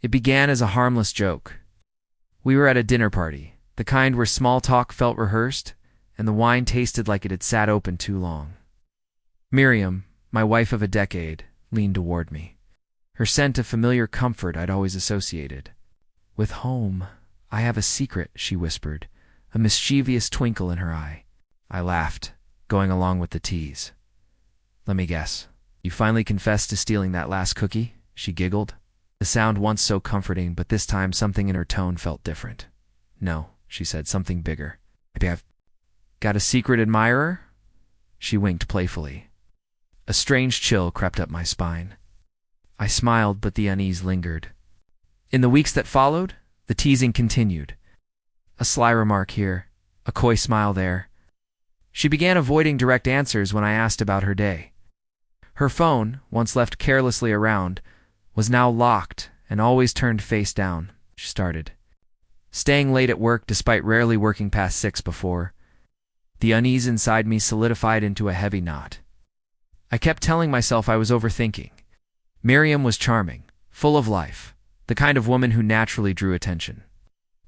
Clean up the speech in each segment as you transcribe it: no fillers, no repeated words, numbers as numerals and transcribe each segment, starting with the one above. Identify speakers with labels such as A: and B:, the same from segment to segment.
A: It began as a harmless joke. We were at a dinner party, the kind where small talk felt rehearsed, and the wine tasted like it had sat open too long. Miriam, my wife of a decade, leaned toward me, her scent a familiar comfort I'd always associated. "With home, I have a secret," she whispered, a mischievous twinkle in her eye. I laughed, going along with the tease. "Let me guess. You finally confessed to stealing that last cookie?" she giggled. The sound once so comforting, but this time something in her tone felt different. "No," she said, "something bigger. Maybe I've got a secret admirer?" She winked playfully. A strange chill crept up my spine. I smiled, but the unease lingered. In the weeks that followed, the teasing continued. A sly remark here, a coy smile there. She began avoiding direct answers when I asked about her day. Her phone, once left carelessly around, was now locked and always turned face down. She started. Staying late at work despite rarely working past 6 before. The unease inside me solidified into a heavy knot. I kept telling myself I was overthinking. Miriam was charming, full of life, the kind of woman who naturally drew attention.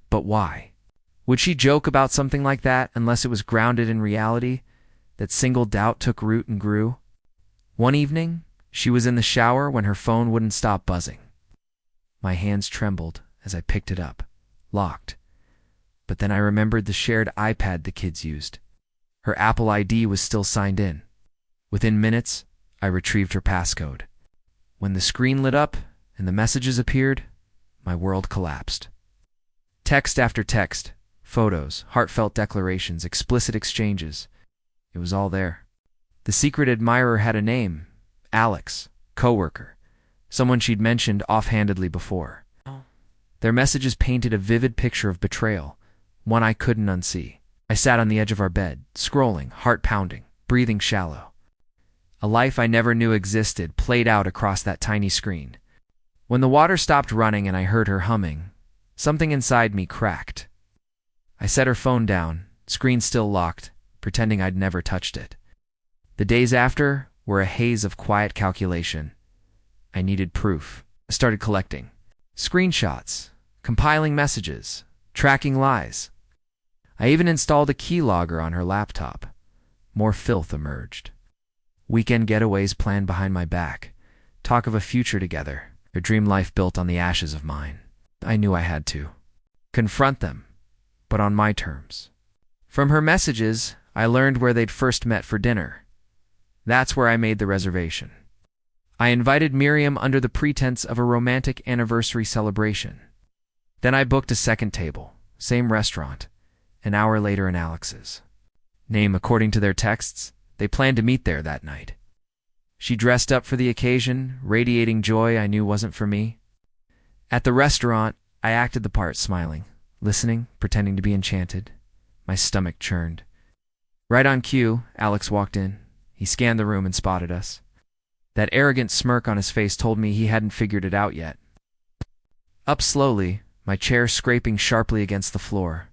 A: But why? Would she joke about something like that unless it was grounded in reality? That single doubt took root and grew. One evening, she was in the shower when her phone wouldn't stop buzzing. My hands trembled as I picked it up, locked. But then I remembered the shared iPad the kids used. Her Apple ID was still signed in. Within minutes, I retrieved her passcode. When the screen lit up and the messages appeared, my world collapsed. Text after text, photos, heartfelt declarations, explicit exchanges. It was all there. The secret admirer had a name, Alex, coworker, someone she'd mentioned offhandedly before. Their messages painted a vivid picture of betrayal, one I couldn't unsee. I sat on the edge of our bed, scrolling, heart pounding, breathing shallow. A life I never knew existed played out across that tiny screen. When the water stopped running and I heard her humming, something inside me cracked. I set her phone down, screen still locked, pretending I'd never touched it. The days after were a haze of quiet calculation. I needed proof. I started collecting screenshots, compiling messages, tracking lies. I even installed a keylogger on her laptop. More filth emerged. Weekend getaways planned behind my back. Talk of a future together. Her dream life built on the ashes of mine. I knew I had to confront them, but on my terms. From her messages, I learned where they'd first met for dinner. That's where I made the reservation. I invited Miriam under the pretense of a romantic anniversary celebration. Then I booked a second table, same restaurant, an hour later in Alex's. Name according to their texts, they planned to meet there that night. She dressed up for the occasion, radiating joy I knew wasn't for me. At the restaurant, I acted the part, smiling, listening, pretending to be enchanted. My stomach churned. Right on cue, Alex walked in. He scanned the room and spotted us. That arrogant smirk on his face told me he hadn't figured it out yet. Up slowly, my chair scraping sharply against the floor.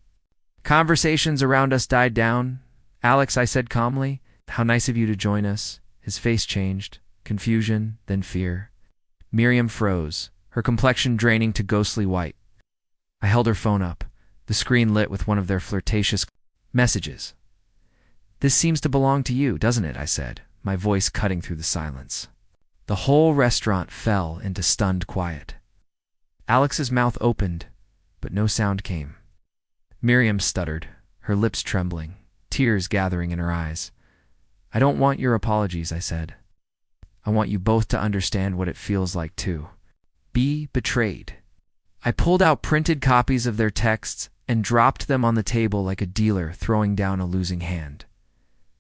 A: Conversations around us died down. "Alex," I said calmly, "how nice of you to join us." His face changed, confusion, then fear. Miriam froze, her complexion draining to ghostly white. I held her phone up, the screen lit with one of their flirtatious messages. "This seems to belong to you, doesn't it?" I said, my voice cutting through the silence. The whole restaurant fell into stunned quiet. Alex's mouth opened, but no sound came. Miriam stuttered, her lips trembling, tears gathering in her eyes. "I don't want your apologies," I said. "I want you both to understand what it feels like to be betrayed." I pulled out printed copies of their texts and dropped them on the table like a dealer throwing down a losing hand.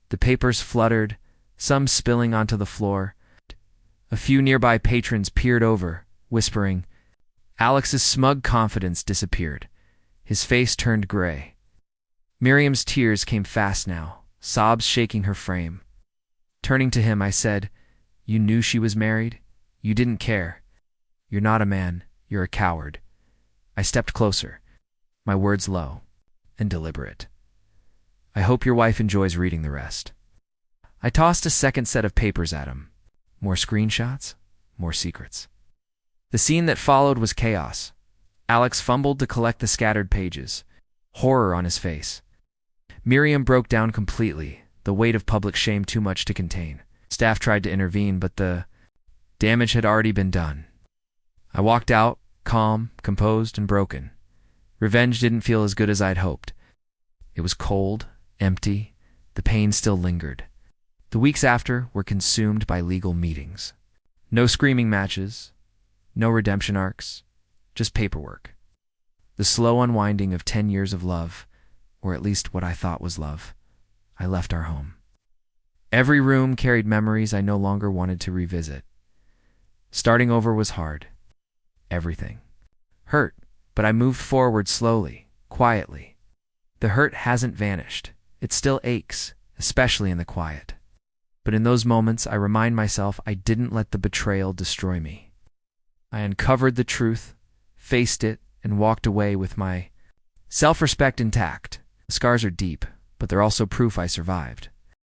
A: The papers fluttered, some spilling onto the floor. A few nearby patrons peered over, whispering. Alex's smug confidence disappeared. His face turned gray. Miriam's tears came fast now, sobs shaking her frame. Turning to him, I said, "You knew she was married? You didn't care. You're not a man. You're a coward." I stepped closer, my words low and deliberate. "I hope your wife enjoys reading the rest." I tossed a second set of papers at him. More screenshots, more secrets. The scene that followed was chaos. Alex fumbled to collect the scattered pages, horror on his face. Miriam broke down completely, the weight of public shame too much to contain. Staff tried to intervene, but the damage had already been done. I walked out, calm, composed, and broken. Revenge didn't feel as good as I'd hoped. It was cold, empty, the pain still lingered. The weeks after were consumed by legal meetings. No screaming matches, no redemption arcs, just paperwork. The slow unwinding of 10 years of love, or at least what I thought was love. I left our home. Every room carried memories I no longer wanted to revisit. Starting over was hard. Everything hurt, but I moved forward slowly, quietly. The hurt hasn't vanished. It still aches, especially in the quiet. But in those moments, I remind myself I didn't let the betrayal destroy me. I uncovered the truth, faced it, and walked away with my self-respect intact. The scars are deep, but they're also proof I survived.